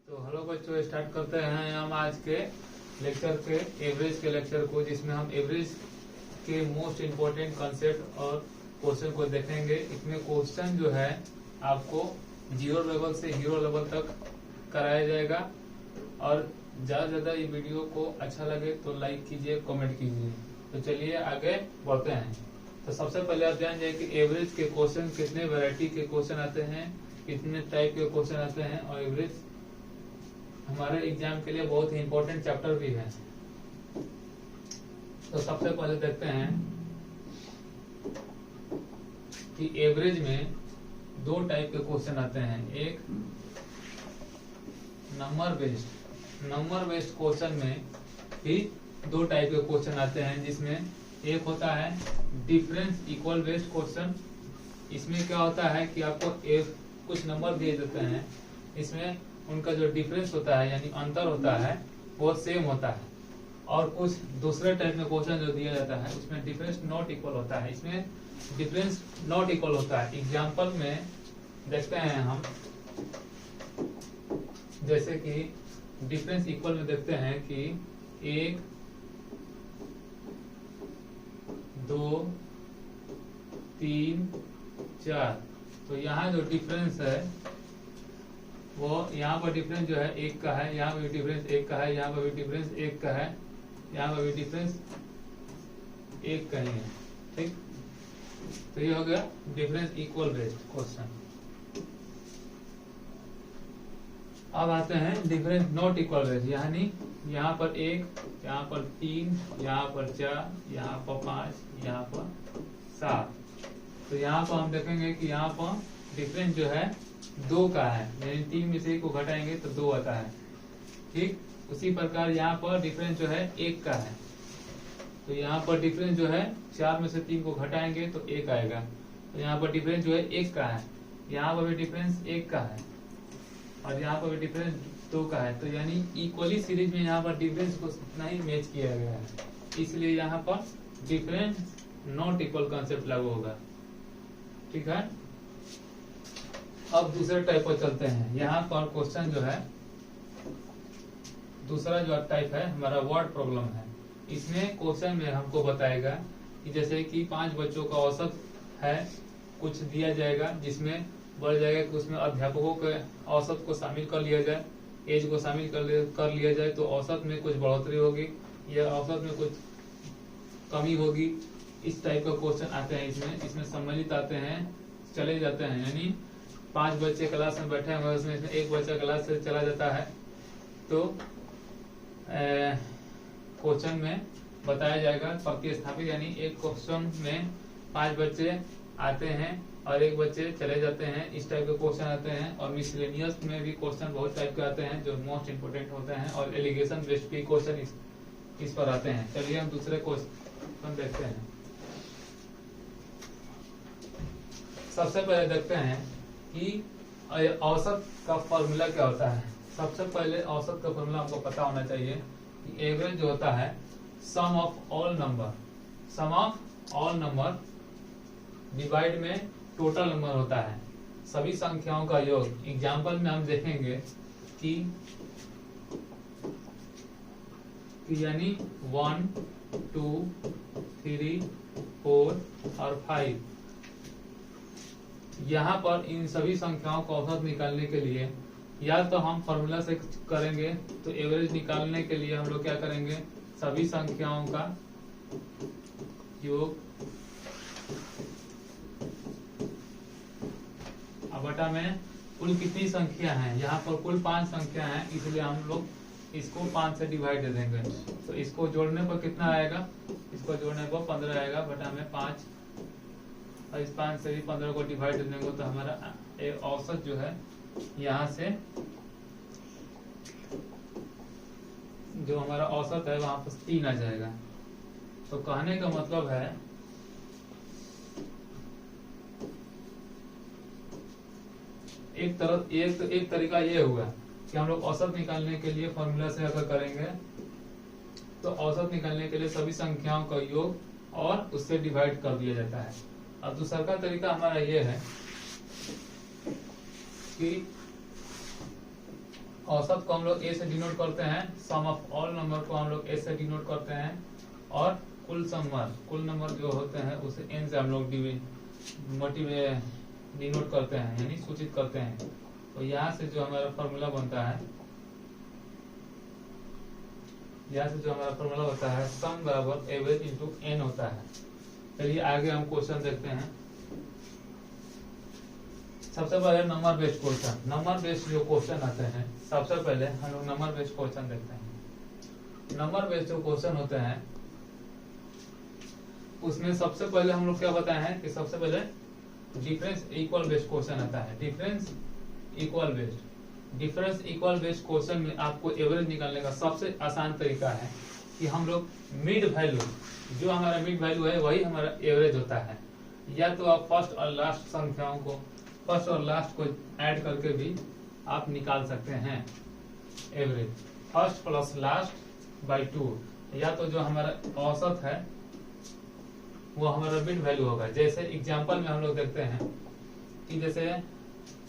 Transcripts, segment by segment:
तो हेलो बच्चों, स्टार्ट करते हैं हम आज के लेक्चर के एवरेज के लेक्चर को, जिसमें हम एवरेज के मोस्ट इम्पोर्टेंट कॉन्सेप्ट और क्वेश्चन को देखेंगे। इसमें क्वेश्चन जो है आपको जीरो लेवल से हीरो लेवल तक कराया जाएगा। और ज्यादा से ज्यादा ये वीडियो को अच्छा लगे तो लाइक कीजिए, कमेंट कीजिए। तो चलिए आगे बढ़ते हैं। तो सबसे पहले आप जान जाए कि एवरेज के क्वेश्चन कितने वैरायटी के क्वेश्चन आते हैं, कितने टाइप के क्वेश्चन आते हैं, और एवरेज हमारे एग्जाम के लिए बहुत ही इंपॉर्टेंट चैप्टर भी है। तो सबसे पहले देखते हैं कि एवरेज में दो टाइप के क्वेश्चन आते हैं। एक नंबर बेस्ड क्वेश्चन में भी दो टाइप के क्वेश्चन आते हैं, जिसमें एक होता है डिफरेंस इक्वल बेस्ड क्वेश्चन। इसमें क्या होता है कि आपको कुछ नंबर दिए जाते हैं, इसमें उनका जो डिफरेंस होता है यानी अंतर होता है वो सेम होता है। और कुछ दूसरे टाइप में क्वेश्चन जो दिया जाता है उसमें डिफरेंस नॉट इक्वल होता है। इसमें डिफरेंस नॉट इक्वल होता है। एग्जाम्पल में देखते हैं हम, जैसे कि डिफरेंस इक्वल में देखते हैं कि 1, 2, 3, 4। तो यहाँ जो डिफरेंस है वो यहाँ पर डिफरेंस जो है 1 का है, यहाँ पर भी डिफरेंस 1 का है, यहाँ पर भी डिफरेंस 1 का है, यहाँ पर भी डिफरेंस 1 का ही है। ठीक, तो ये हो गया डिफरेंस इक्वल बेस्ड क्वेश्चन। अब आते हैं डिफरेंस नॉट इक्वल बेस्ड, यानी यहाँ पर 1, यहाँ पर 3, यहाँ पर 4, यहाँ पर 5, यहाँ पर 7। तो यहाँ पर हम देखेंगे कि यहाँ पर डिफरेंस जो है 2 का है, यानी 3 में से 1 को घटाएंगे तो 2 आता है। ठीक, उसी प्रकार यहाँ पर डिफरेंस जो है 1 का है, तो यहाँ पर डिफरेंस जो है 4 में से 3 को घटाएंगे तो 1 आएगा। तो यहाँ पर डिफरेंस जो है 1 का है, यहाँ पर भी डिफरेंस 1 का है, और यहाँ पर भी डिफरेंस 2 का है। तो यानी इक्वली सीरीज में यहाँ पर डिफरेंस को उतना ही मैच किया गया है, इसलिए यहाँ पर डिफरेंस नॉट इक्वल कॉन्सेप्ट लागू होगा। ठीक है, अब दूसरे टाइप पर चलते हैं। यहाँ पर क्वेश्चन जो है दूसरा जो टाइप है हमारा वर्ड प्रॉब्लम है। इसमें क्वेश्चन में हमको बताएगा कि जैसे कि 5 बच्चों का औसत है, कुछ दिया जाएगा जिसमें बढ़ जाएगा कि उसमें अध्यापकों के औसत को शामिल कर लिया जाए, एज को शामिल कर लिया जाए, तो औसत में कुछ बढ़ोतरी होगी या औसत में कुछ कमी होगी। इस टाइप का क्वेश्चन आते हैं। इसमें सम्मिलित आते हैं, चले जाते हैं, यानी 5 बच्चे क्लास में बैठे हुए, उसमें एक बच्चा क्लास से चला जाता है, तो क्वेश्चन में बताया जाएगा प्रतिस्थापित, यानी एक क्वेश्चन में 5 बच्चे आते हैं और एक बच्चे चले जाते हैं। इस टाइप के क्वेश्चन आते हैं। और मिसलेनियस में भी क्वेश्चन बहुत टाइप के आते हैं जो मोस्ट इंपोर्टेंट होते हैं, और एलिगेशन बेस्ड भी क्वेश्चन इस पर आते हैं। चलिए हम दूसरे क्वेश्चन देखते हैं। सबसे पहले देखते हैं कि औसत का फॉर्मूला क्या होता है। सबसे पहले औसत का फॉर्मूला हमको पता होना चाहिए कि एवरेज जो होता है सम ऑफ ऑल नंबर डिवाइड में टोटल नंबर होता है, सभी संख्याओं का योग। एग्जाम्पल में हम देखेंगे कि यानी 1, 2, 3, 4 और 5। यहाँ पर इन सभी संख्याओं का औसत निकालने के लिए या तो हम फॉर्मूला से करेंगे, तो एवरेज निकालने के लिए हम लोग क्या करेंगे, सभी संख्याओं का योग बटा में कुल कितनी संख्या है। यहाँ पर कुल 5 संख्या है, इसलिए हम लोग इसको 5 से डिवाइड दे देंगे। तो इसको जोड़ने पर कितना आएगा, इसको जोड़ने पर 15 आएगा, बटा में 5, और इस 5 से भी 15 को डिवाइड कर देंगे तो हमारा औसत जो है यहाँ से जो हमारा औसत है वहां पर 3 आ जाएगा। तो कहने का मतलब है एक तरीका ये हुआ कि हम लोग औसत निकालने के लिए फॉर्मूला से अगर करेंगे तो औसत निकालने के लिए सभी संख्याओं का योग और उससे डिवाइड कर दिया जाता है। अब दूसरा का तरीका हमारा ये है कि औसत को हम लोग ए से डिनोट करते हैं, सम ऑफ ऑल नंबर को हम लोग ए से डिनोट करते हैं, और कुल नंबर जो होते हैं उसे एन से हम लोग डिनोट करते हैं, यानी सूचित करते हैं। तो यहाँ से जो हमारा फॉर्मूला बनता है, सम बराबर एवरेज इंटू एन होता है। चलिए आगे हम क्वेश्चन देखते हैं। सबसे पहले नंबर बेस्ड जो क्वेश्चन आते हैं, सबसे पहले हम लोग नंबर बेस्ड क्वेश्चन देखते हैं। नंबर बेस्ड जो क्वेश्चन होते हैं उसमें सबसे पहले हम लोग क्या बताए हैं कि सबसे पहले डिफरेंस इक्वल बेस्ड क्वेश्चन आता है। डिफरेंस इक्वल बेस्ड क्वेश्चन में आपको एवरेज निकालने का सबसे आसान तरीका है कि हम लोग मिड वैल्यू, जो हमारा मिड वैल्यू है वही हमारा एवरेज होता है। या तो आप फर्स्ट और लास्ट को ऐड करके भी आप निकाल सकते हैं average, first plus last by 2। या तो जो हमारा औसत है वो हमारा मिड वैल्यू होगा। जैसे एग्जांपल में हम लोग देखते हैं कि जैसे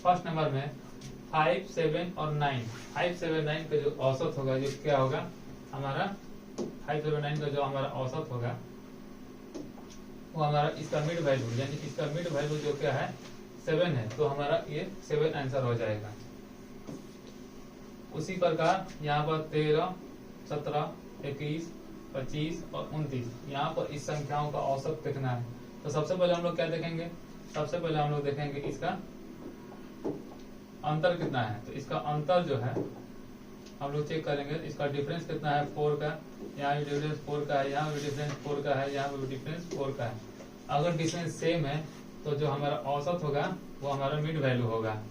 फर्स्ट नंबर में 5, 7 और 9, 5, 7, 9 का जो औसत होगा, जो क्या होगा हमारा 5, 7, 9 का जो हमारा औसत होगा वो हमारा इसका मिड वैल्यू, यानी इसका मिड वैल्यू जो क्या है 7 है, तो हमारा ये 7 आंसर हो जाएगा। उसी प्रकार यहाँ पर 13, 17, 21, 25 और 29, यहाँ पर इस संख्याओं का औसत देखना है। तो सबसे पहले हम लोग क्या देखेंगे, सबसे पहले हम लोग देखेंगे इसका अंतर कितना है। तो इसका अंतर जो है हम लोग चेक करेंगे, इसका डिफरेंस कितना है 4 का, यहाँ भी डिफरेंस 4 का है, यहाँ भी डिफरेंस 4 का है, यहाँ भी डिफरेंस 4 का है। अगर डिफरेंस सेम है तो जो हमारा औसत होगा वो हमारा मिड वैल्यू होगा।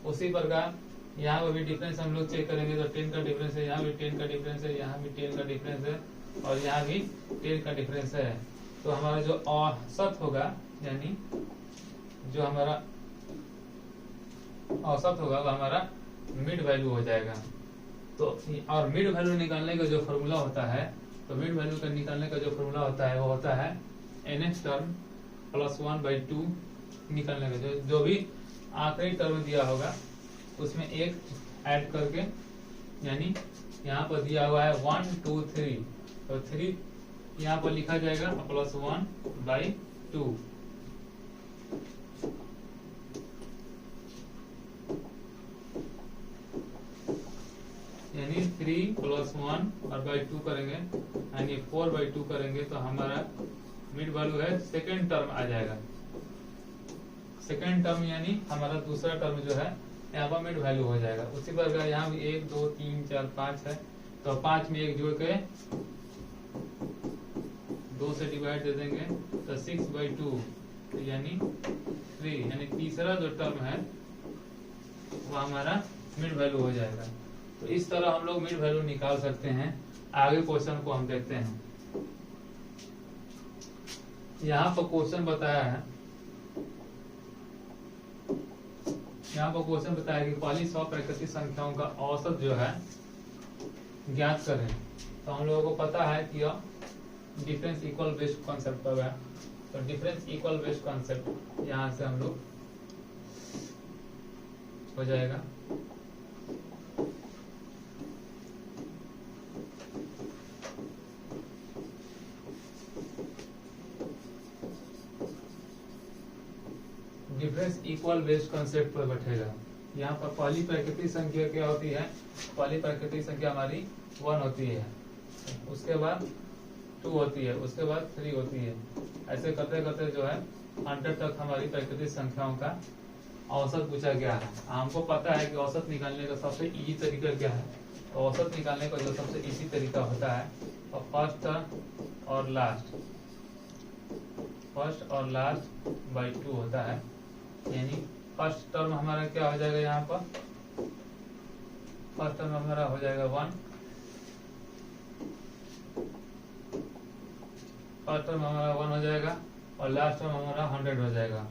उसी प्रकार यहाँ पर भी डिफरेंस हम लोग चेक करेंगे, तो 10 का डिफरेंस है, यहाँ भी 10 का डिफरेंस है, यहाँ भी 10 का डिफरेंस है, और यहाँ भी 10 का डिफरेंस है। तो हमारा जो औसत होगा, यानी जो हमारा औसत होगा वो हमारा मिड वैल्यू हो जाएगा। तो और मिड वैल्यू निकालने का जो फॉर्मूला होता है, तो मिड वैल्यू का निकालने का जो फॉर्मूला होता है वो होता है nth टर्म प्लस 1/2 निकालने का, जो भी आखिरी टर्म दिया होगा उसमें एक ऐड करके, यानी यहाँ पर दिया हुआ है 1, 2, 3, तो 3 यहाँ पर लिखा जाएगा प्लस 1/2। यानी 3 प्लस 1 और बाई 2 करेंगे, यानी 4/2 करेंगे, तो हमारा मिड वैल्यू है सेकेंड टर्म आ जाएगा। सेकेंड टर्म यानी हमारा दूसरा टर्म जो है यहाँ पर मिड वैल्यू हो जाएगा। उसी प्रकार यहाँ भी 1, 2, 3, 4, 5 है, तो 5 में 1 जोड़ के 2 से डिवाइड दे देंगे, तो 6/2 यानी 3, यानी तीसरा जो टर्म है वो हमारा मिड वैल्यू हो जाएगा। तो इस तरह हम लोग मिड वैल्यू निकाल सकते हैं। आगे क्वेश्चन को हम देखते हैं। यहाँ पर क्वेश्चन बताया है, यहाँ पर क्वेश्चन बताया कि पहली 100 प्राकृतिक संख्याओं का औसत जो है ज्ञात करें। तो हम लोगों को पता है कि डिफरेंस इक्वल बेस्ड कॉन्सेप्ट होगा, तो डिफरेंस इक्वल बेस्ड कॉन्सेप्ट यहाँ से हम लोग हो जाएगा। डिफरेंस इक्वल बेस्ड कॉन्सेप्ट पर बैठेगा। यहाँ पर पहली प्राकृतिक संख्या क्या होती है, पहली प्राकृतिक संख्या हमारी 1 होती है, उसके बाद 2 होती है, उसके बाद 3 होती है। ऐसे करते करते जो है 100 तक हमारी प्राकृतिक संख्याओं का औसत पूछा गया है। हमको पता है कि औसत निकालने का सबसे इजी तरीका क्या है। तो औसत निकालने का जो सबसे इजी तरीका होता है और फर्स्ट और लास्ट बाई 2 होता है। यानी फर्स्ट टर्म हमारा क्या हो जाएगा, यहाँ पर फर्स्ट टर्म हमारा हो जाएगा 1, फर्स्ट टर्म हमारा 1 हो जाएगा और लास्ट टर्म हमारा 100 हो जाएगा।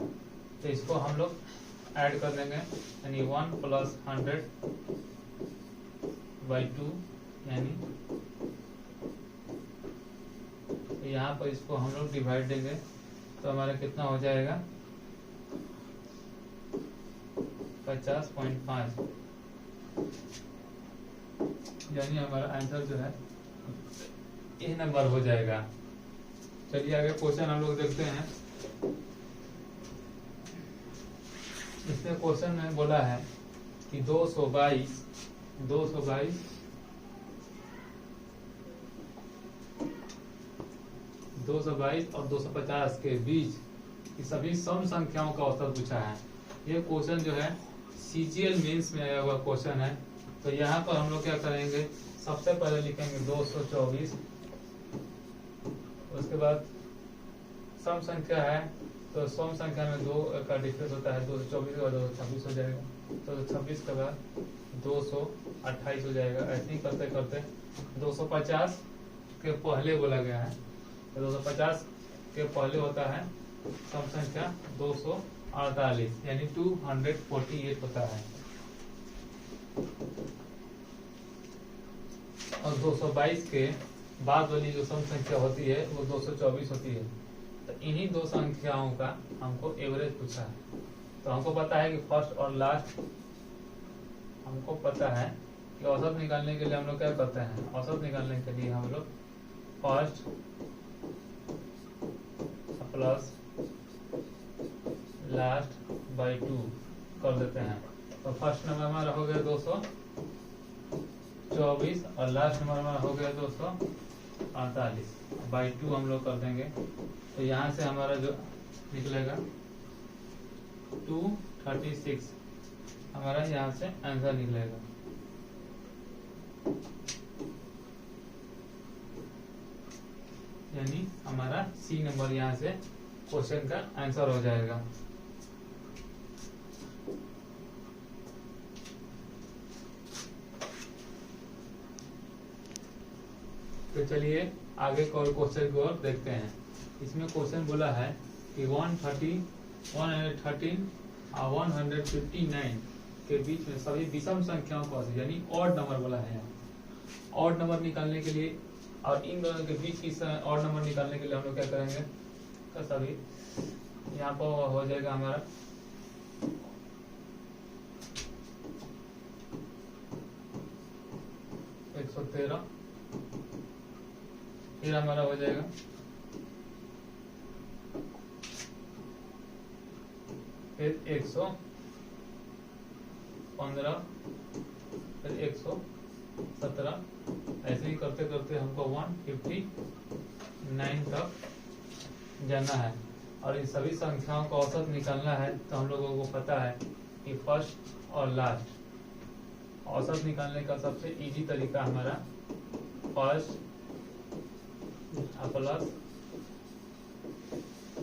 तो इसको हम लोग ऐड कर देंगे, यानी 1 प्लस 100/2, यानी यहाँ पर इसको हम लोग डिवाइड देंगे, तो हमारा कितना हो जाएगा 50.5। यानी हमारा आंसर जो है ए नंबर हो जाएगा। चलिए आगे क्वेश्चन हम लोग देखते हैं। इसमें क्वेश्चन में बोला है कि 222 और 250 के बीच की सभी सम संख्याओं का औसत पूछा है। ये क्वेश्चन जो है सीजीएल मेंस में आया हुआ क्वेश्चन है। तो यहाँ पर हम लोग क्या करेंगे, सबसे पहले लिखेंगे 224, उसके बाद सम संख्या है तो सम संख्या में 2 का डिफरेंस होता है, 224 के बाद 226 हो जाएगा, तो 26 के बाद 228 हो जाएगा। ऐसे ही करते करते 250 के पहले बोला गया है, तो 250 के पहले होता है सम संख्या 248 यानी 248 होता है। और 222 के बाद वाली जो सम संख्या होती है वो 224 होती है। तो इन्हीं दो संख्याओं का हमको एवरेज पूछा है। तो हमको पता है कि फर्स्ट और लास्ट, हमको पता है कि औसत निकालने के लिए हम लोग क्या करते हैं, औसत निकालने के लिए हम लोग फर्स्ट प्लस लास्ट बाई 2 कर देते हैं। तो फर्स्ट नंबर हमारा हो गया 224 और लास्ट नंबर हमारा हो गया 248 बाई 2 हम लोग कर देंगे। तो यहाँ से हमारा जो निकलेगा 236 हमारा यहाँ से आंसर निकलेगा। यानी हमारा सी नंबर यहाँ से क्वेश्चन का आंसर हो जाएगा। तो चलिए आगे क्वेश्चन की ओर देखते हैं। इसमें क्वेश्चन बोला है कि 113 और 159 के बीच में सभी विषम संख्याओं को यानी ऑड नंबर बोला है। ऑड नंबर निकालने के लिए और इन दोनों के बीच की ऑड नंबर निकालने के लिए हम लोग क्या करेंगे, तो सभी यहाँ पर हो जाएगा हमारा 113, फिर हमारा हो जाएगा 115, फिर 117, ऐसे ही करते करते हमको 159 तक जाना है। और इन सभी संख्याओं का औसत निकालना है। तो हम लोगों को पता है कि फर्स्ट और लास्ट, औसत निकालने का सबसे इजी तरीका हमारा फर्स्ट प्लस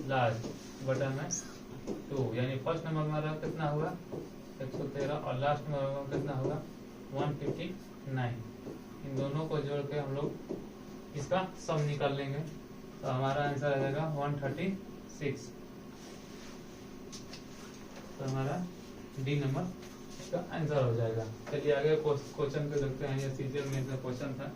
लास्ट बटा में 2, यानी फर्स्ट नंबर हमारा कितना हुआ 113 और लास्ट नंबर हमारा कितना हुआ 159। इन दोनों को जोड़ के हम लोग इसका सम निकाल लेंगे। तो हमारा आंसर आ जाएगा 136। तो हमारा डी नंबर इसका आंसर हो जाएगा। चलिए आगे क्वेश्चन को देखते हैं। ये सीरियल में से क्वेश्चन था।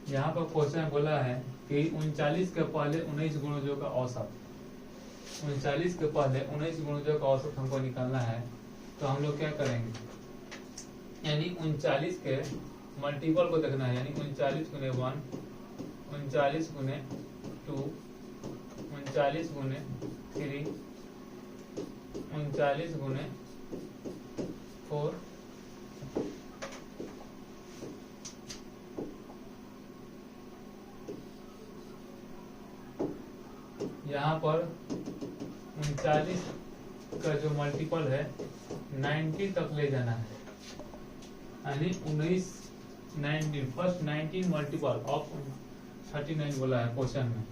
यहाँ पर क्वेश्चन बोला है कि 39 के पहले 19 गुणजों का औसत, 39 के पहले 19 गुणजों का औसत हमको निकालना है। तो हम लोग क्या करेंगे, यानी 39 के मल्टीपल को देखना है, यानी 39 गुने 1, 39 गुने 2, 39 गुने 3, 39 गुने 4, यहाँ पर 39 का जो मल्टीपल है 90 तक ले जाना है, यानी 19 फर्स्ट 19 मल्टीपल ऑफ 39 बोला है क्वेश्चन में,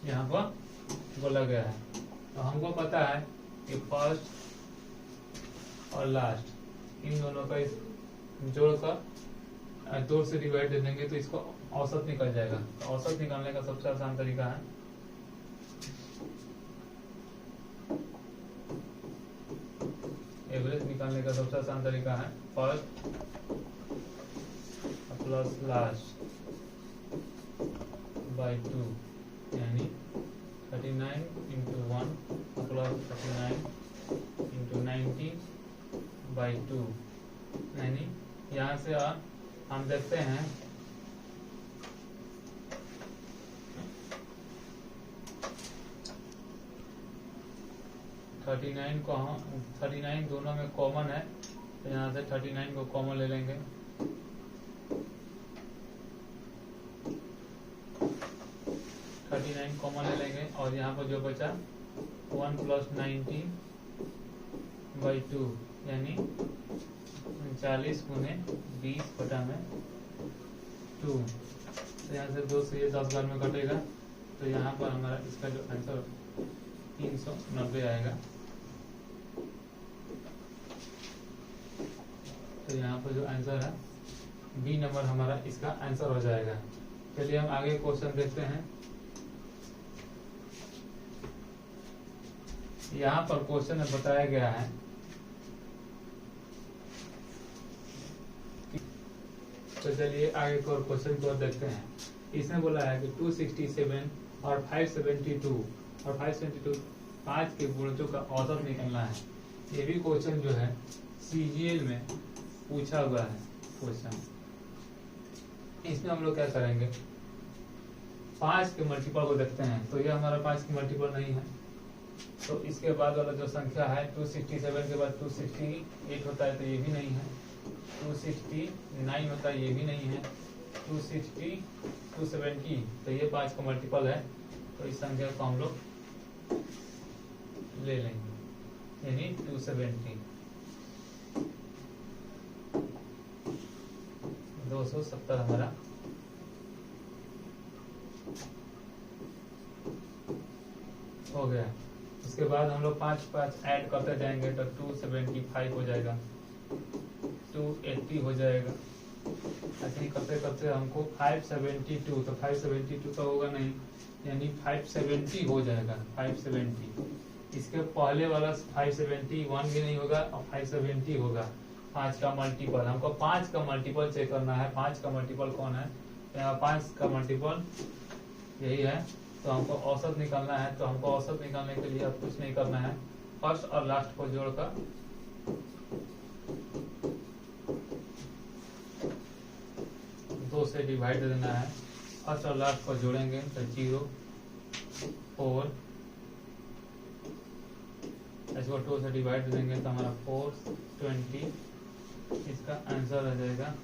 यहाँ पर बोला गया है। तो हमको पता है कि फर्स्ट और लास्ट इन दोनों का जोड़कर 2 से डिवाइड दे देंगे तो इसको औसत निकल जाएगा। तो औसत निकालने का सबसे आसान तरीका है एवरेज निकालने का सबसे आसान तरीका है फर्स्ट प्लस लास्ट बाई 2, यानी 39 इंटू बाई 2, यानी यहाँ से हम देखते हैं 39 दोनों में कॉमन है, तो यहाँ से 39 को कॉमन ले लेंगे। 39 कॉमन ले लेंगे और यहाँ पर जो बचा 1 + 90 बाई 2, यानी 39 × 20/2। तो यहाँ से 2 से ये 10 बार में कटेगा, तो यहाँ पर हमारा इसका जो आंसर 390 आएगा। तो यहाँ पर जो आंसर है बी नंबर हमारा इसका आंसर हो जाएगा। चलिए हम आगे क्वेश्चन देखते हैं। यहाँ पर क्वेश्चन में बताया गया है, तो चलिए आगे को क्वेश्चन को देखते हैं। इसमें बोला है कि 267 और 572 और 572 5 के गुणजों का औसत निकलना है। ये भी क्वेश्चन जो है सीजीएल में पूछा हुआ है क्वेश्चन। इसमें हम लोग क्या करेंगे, 5 के मल्टीपल को देखते हैं। तो ये हमारा 5 के मल्टीपल नहीं है, तो इसके बाद वाला जो संख्या है 267 के बाद 268 होता है, तो ये भी नहीं है। 269 होता है, ये भी नहीं है। 260 270, तो ये 5 का मल्टीपल है, तो इस संख्या को हम लोग ले लेंगे, यानी 270 270 हमारा हो गया। उसके बाद हम लोग 5 ऐड करते जाएंगे, तो 275 हो जाएगा, 280 हो जाएगा। ऐसे ही करते करते हमको 572, तो 572 तो होगा नहीं, यानी 570 हो जाएगा। 570, इसके पहले वाला 571 भी नहीं होगा और 570 होगा। 5 का मल्टीपल, हमको 5 का मल्टीपल चेक करना है। 5 का मल्टीपल कौन है, यहाँ 5 का मल्टीपल यही है, तो हमको औसत निकालना है। तो हमको औसत निकालने के लिए अब कुछ नहीं करना है, फर्स्ट और लास्ट को जोड़कर 2 से डिवाइड देना है। फर्स्ट और लास्ट को जोड़ेंगे तो 0 4, इसको 2 से डिवाइड देंगे तो हमारा 420, इसका आंसर आ जाएगा।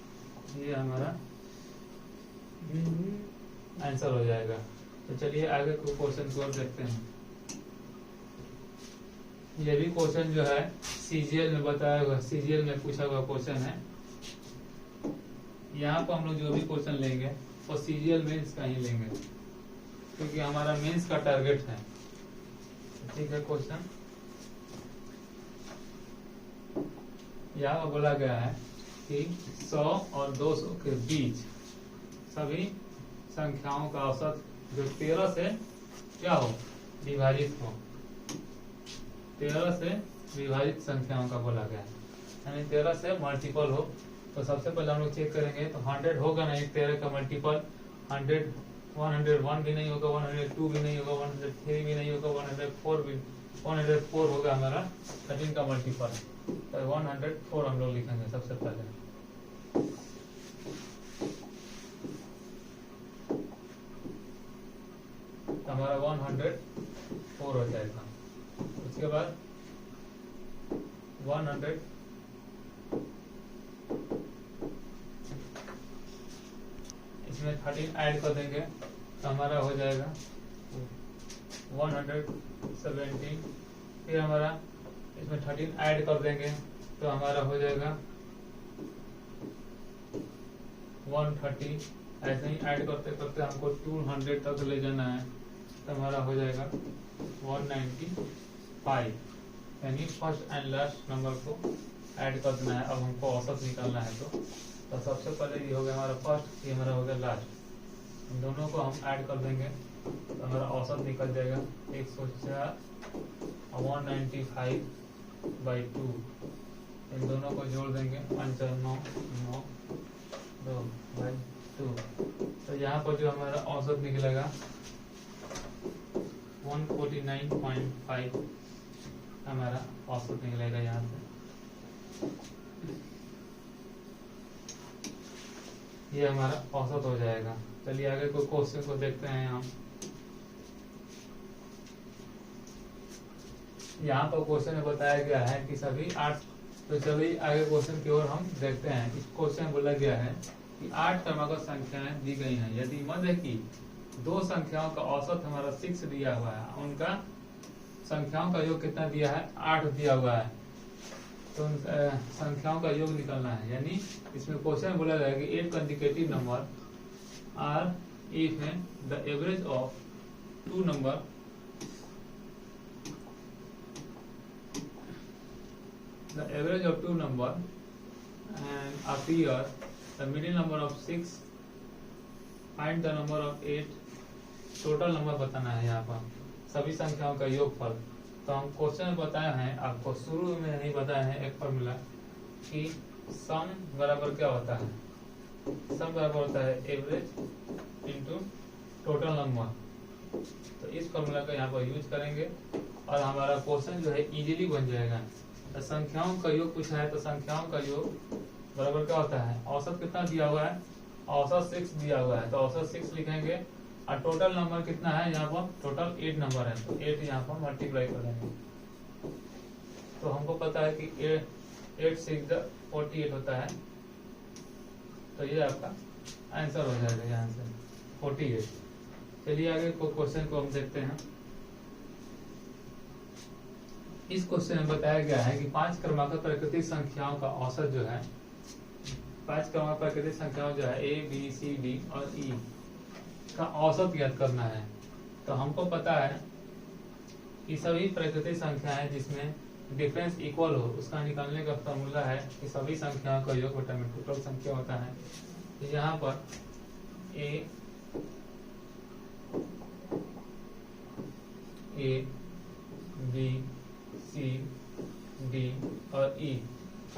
ये हमारा आंसर हो जाएगा। तो चलिए आगे को क्वेश्चन को देखते हैं। ये भी क्वेश्चन जो है सीजीएल में बताया हुआ, सीजीएल में पूछा हुआ क्वेश्चन है। यहाँ पर हम लोग जो भी क्वेश्चन लेंगे वो सीजीएल मेंस का ही लेंगे, क्योंकि हमारा मेंस का टारगेट है। ठीक है, क्वेश्चन यहाँ पर बोला गया है कि 100 और 200 के बीच सभी संख्याओं का औसत जो 13 से क्या हो, विभाजित हो। 13 से विभाजित संख्याओं का बोला गया है, यानी 13 से मल्टीपल हो। तो सबसे पहले हम लोग चेक करेंगे, तो 100 होगा नहीं, 13 का मल्टीपल 100, 101 भी नहीं होगा, 102 भी नहीं होगा, 103 भी नहीं होगा, 104 होगा हमारा 13 का मल्टीपल। तो 104 हम लोग लिखेंगे सबसे पहले। तो हमारा 104 हो जाएगा। उसके बाद 100 इसमें 13 ऐड कर देंगे तो हमारा हो जाएगा 117। फिर हमारा इसमें 13 ऐड कर देंगे तो हमारा हो जाएगा 130। ऐसे ही ऐड करते करते हमको 200 तक ले जाना है, तो हमारा हो जाएगा 195, यानी फर्स्ट एंड लास्ट नंबर को ऐड कर देना है। अब हमको औसत निकालना है, तो सबसे पहले ये हो गया हमारा फर्स्ट, ये हमारा हो गया लास्ट। इन दोनों को हम ऐड कर देंगे तो हमारा औसत निकल जाएगा 104 और 195/2। इन दोनों को जोड़ देंगे 54992/2। तो यहाँ पर जो हमारा औसत निकलेगा 149.5 हमारा औसत निकलेगा यहाँ से। ये हमारा औसत हो जाएगा। चलिए आगे कोई क्वेश्चन को देखते हैं हम। यहाँ पर क्वेश्चन में बताया गया है कि सभी 8, तो चलिए आगे क्वेश्चन की ओर हम देखते हैं। इस क्वेश्चन में बोला गया है कि 8 क्रमागत संख्याएं दी गई हैं, यदि मध्य की दो संख्याओं का औसत हमारा 6 दिया हुआ है, उनका संख्याओं का योग कितना दिया है, 8 दिया हुआ है, तो उन संख्याओं का योग निकालना है। यानी इसमें क्वेश्चन में बोला जाएगा कि 8 consecutive number are if the average of two number the average of two number and appear the middle number of 6, find the number of 8, total number बताना है यहाँ पर सभी संख्याओं का योगफल। तो हम क्वेश्चन में बताए हैं, आपको शुरू में नहीं बताया है एक फॉर्मूला कि सम बराबर क्या होता है, सम बराबर होता है एवरेज इनटू टोटल नंबर। तो इस फॉर्मूला का यहाँ पर यूज करेंगे और हमारा क्वेश्चन जो है इजीली बन जाएगा। तो संख्याओं का योग पूछा है, तो संख्याओं का योग बराबर क्या होता है, औसत कितना दिया हुआ है, औसत 6 दिया हुआ है, तो औसत 6 लिखेंगे और टोटल नंबर कितना है, यहाँ पर टोटल 8 नंबर है, तो 8 यहाँ पर मल्टीप्लाई करेंगे। तो हमको पता है कि 8 6 48 होता है, तो ये आपका आंसर हो जाएगा यहाँ से 48। चलिए आगे क्वेश्चन को हम देखते हैं। इस क्वेश्चन में बताया गया है कि 5 क्रमागत प्राकृतिक संख्याओं का औसत जो है, 5 क्रमागत प्राकृतिक संख्याओं जो है A B C D और E का औसत ज्ञात करना है। तो हमको पता है कि सभी प्राकृतिक संख्याएं जिसमें डिफरेंस इक्वल हो, उसका निकालने का फॉर्मूला है कि सभी संख्याओं का योग बटा में टोटल संख्या होता है। तो यहाँ पर A B C D और E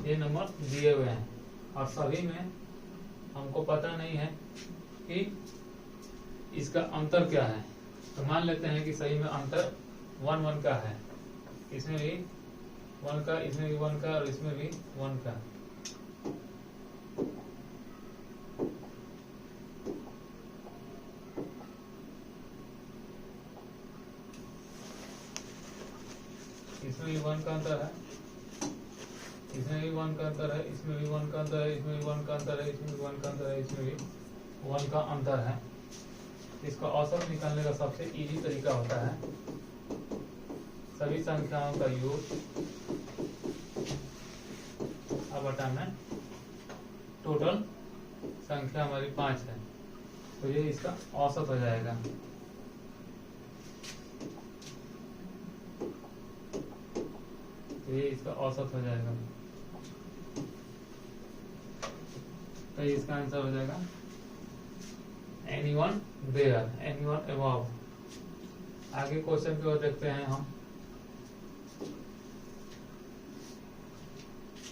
ये नंबर दिए हुए हैं और सभी में हमको पता नहीं है कि इसका अंतर क्या है। तो मान लेते हैं कि सही में अंतर 1 1 का है, इसमें भी 1 का, इसमें भी 1 का और इसमें भी 1 का। इसमें भी 1 का अंतर है, इसमें भी 1 का अंतर है, इसमें भी 1 का अंतर है, इसमें भी 1 का अंतर है, इसमें भी 1 का अंतर है, इसमें भी 1 का अंतर है। इसका औसत निकालने का सबसे इजी तरीका होता है सभी संख्याओं का योग अब बटा में टोटल संख्या हमारी 5 है, तो ये इसका औसत हो जाएगा। तो ये इसका औसत हो जाएगा, तो ये इसका आंसर हो जाएगा anyone there, anyone above। आगे क्वेश्चन की ओर देखते हैं हम।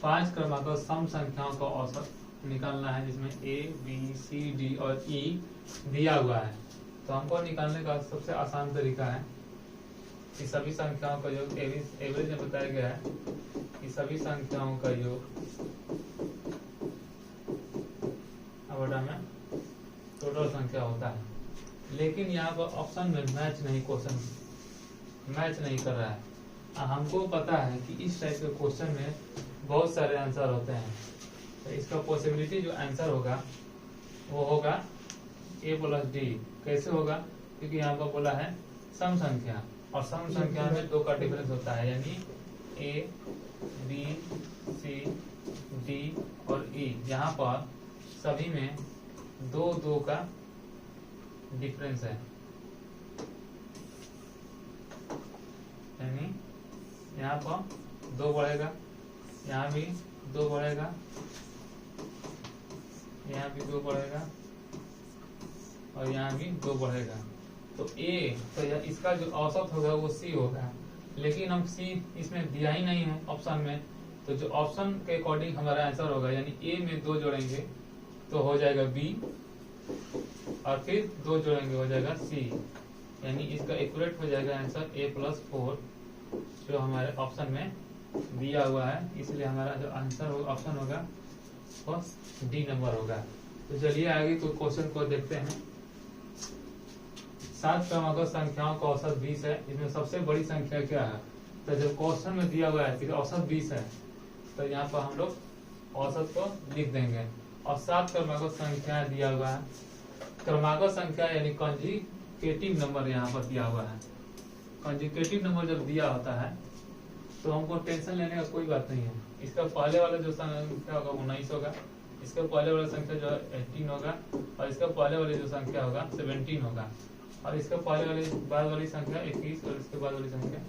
5 क्रमागत सम संख्याओं का औसत निकालना है जिसमें A B C D और E दिया हुआ है। तो हमको निकालने का सबसे आसान तरीका है कि सभी संख्याओं का योग, एवरेज में बताया गया है कि सभी संख्याओं का योग बटा में टोटल संख्या होता है। लेकिन यहाँ पर ऑप्शन में मैच नहीं, क्वेश्चन मैच नहीं कर रहा है। हमको पता है कि इस टाइप के क्वेश्चन में बहुत सारे आंसर होते हैं, तो इसका पॉसिबिलिटी जो आंसर होगा वो होगा A + D। कैसे होगा, क्योंकि यहाँ पर बोला है सम संख्या और सम संख्या में 2 का डिफरेंस होता है, यानी A B C D और E। यहाँ पर सभी में 2 का डिफरेंस है, यानी यहाँ पर 2 बढ़ेगा, यहाँ भी 2 बढ़ेगा, यहाँ भी 2 बढ़ेगा और यहाँ भी 2 बढ़ेगा। तो A, तो इसका जो औसत होगा वो C होगा, लेकिन हम C इसमें दिया ही नहीं है ऑप्शन में। तो जो ऑप्शन के अकॉर्डिंग हमारा आंसर होगा, यानी A में 2 जोड़ेंगे तो हो जाएगा B और फिर 2 जोड़ेंगे हो जाएगा C, यानी इसका एक्यूरेट हो जाएगा आंसर A + 4 जो हमारे ऑप्शन में दिया हुआ है, इसलिए हमारा जो आंसर ऑप्शन होगा वो डी नंबर होगा। तो चलिए आगे कोई क्वेश्चन को देखते हैं। 7 क्रमांक संख्याओं का औसत 20 है, इसमें सबसे बड़ी संख्या क्या है? तो जब क्वेश्चन में दिया हुआ है कि औसत 20 है तो यहाँ पर हम लोग औसत को लिख देंगे। और 7 क्रमांक संख्या दिया हुआ है, क्रमांक संख्या यानी कंजुगेटिव नंबर यहाँ पर दिया हुआ है। कंजुगेटिव नंबर जब दिया होता है तो हमको टेंशन लेने का कोई बात नहीं है। इसका पहले वाला जो संख्या होगा 19 होगा, इसका पहले वाला संख्या जो है 18 होगा, और इसका पहले वाली जो संख्या होगा 17 होगा, और इसका पहले वाली बाद वाली संख्या 21 और इसके बाद वाली संख्या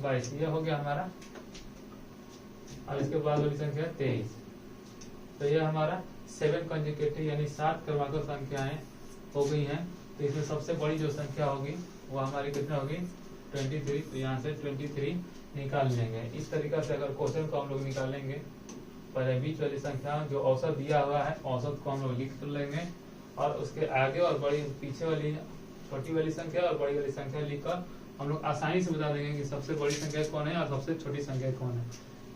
22। ये हो गया हमारा, और इसके बाद वाली संख्या 23। तो ये हमारा 7 कंजुगेटिव यानी 7 क्रमांक संख्याएं हो गई हैं। तो इसमें सबसे बड़ी जो संख्या होगी वो हमारी कितना होगी? 23। तो यहाँ से 23 निकाल लेंगे। इस तरीका से अगर क्वेश्चन को हम लोग निकालेंगे, पहले बीच वाली संख्या जो औसत दिया हुआ है औसत को हम लोग लिख लेंगे, और उसके आगे और बड़ी पीछे वाली छोटी वाली संख्या और बड़ी वाली संख्या लिखकर हम लोग आसानी से बता देंगे कि सबसे बड़ी संख्या कौन है और सबसे छोटी संख्या कौन है।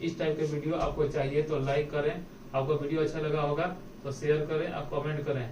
इस टाइप के वीडियो आपको चाहिए तो लाइक करें, आपको वीडियो अच्छा लगा होगा तो शेयर करें और कमेंट करें।